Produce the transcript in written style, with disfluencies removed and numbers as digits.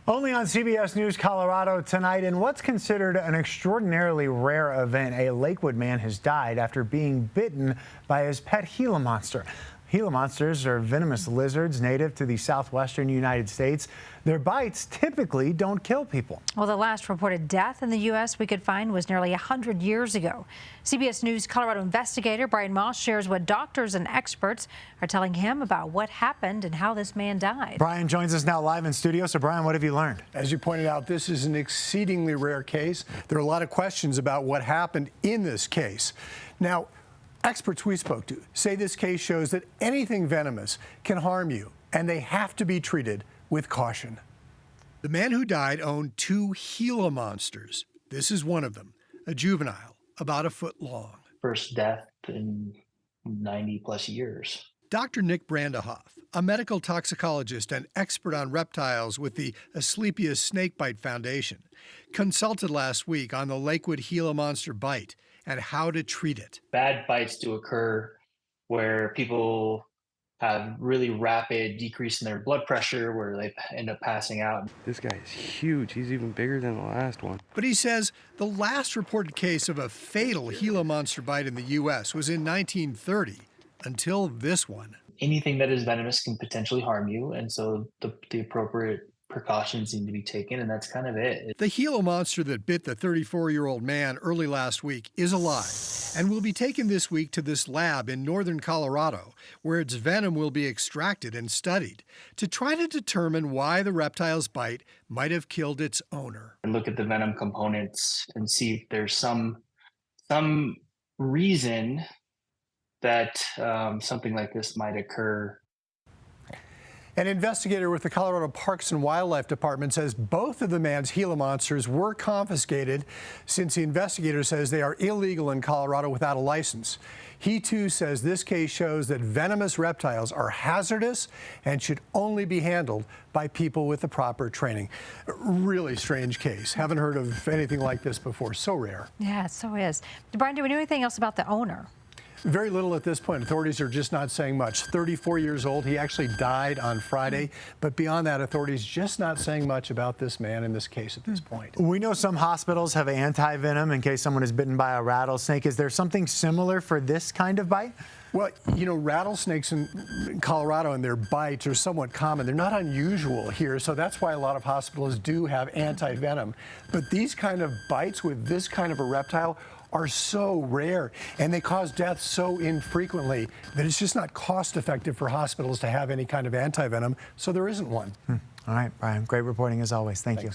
Only on CBS News Colorado tonight, in what's considered an extraordinarily rare event, a Lakewood man has died after being bitten by his pet Gila monster. Gila monsters are venomous lizards native to the southwestern United States. Their bites typically don't kill people. Well, the last reported death in the U.S. we could find was nearly 100 years ago. CBS News Colorado investigator Brian Moss shares what doctors and experts are telling him about what happened and how this man died. Brian joins us now live in studio. So, Brian, what have you learned? As you pointed out, this is an exceedingly rare case. There are a lot of questions about what happened in this case. Now, experts we spoke to say this case shows that anything venomous can harm you, and they have to be treated with caution. The man who died owned 2 Gila monsters. This is one of them, a juvenile, about 1 foot long. First death in 90-plus years. Dr. Nick Brandehoff, a medical toxicologist and expert on reptiles with the Asclepias Snakebite Foundation, consulted last week on the Lakewood Gila monster bite and how to treat it. Bad bites do occur where people have really rapid decrease in their blood pressure, where they end up passing out. This guy is huge. He's even bigger than the last one. But he says the last reported case of a fatal Gila monster bite in the U.S. was in 1930, until this one. Anything that is venomous can potentially harm you, and so the appropriate precautions need to be taken, and that's kind of it. The Gila monster that bit the 34-year-old man early last week is alive and will be taken this week to this lab in northern Colorado, where its venom will be extracted and studied to try to determine why the reptile's bite might have killed its owner. And look at the venom components and see if there's some reason that something like this might occur. An investigator with the Colorado Parks and Wildlife Department says both of the man's Gila monsters were confiscated, since the investigator says they are illegal in Colorado without a license. He too says this case shows that venomous reptiles are hazardous and should only be handled by people with the proper training. Really strange case. Haven't heard of anything like this before. So rare. Yeah, it so is. Brian, do we know anything else about the owner? Very little at this point. Authorities are just not saying much. 34 years old. He actually died on Friday. But beyond that, authorities just not saying much about this man in this case at this point. We know some hospitals have anti-venom in case someone is bitten by a rattlesnake. Is there something similar for this kind of bite? Well, you know, rattlesnakes in Colorado and their bites are somewhat common. They're not unusual here, so that's why a lot of hospitals do have anti-venom. But these kind of bites with this kind of a reptile are so rare, and they cause death so infrequently that it's just not cost effective for hospitals to have any kind of anti-venom, so there isn't one. All right, Brian, great reporting as always. Thank you.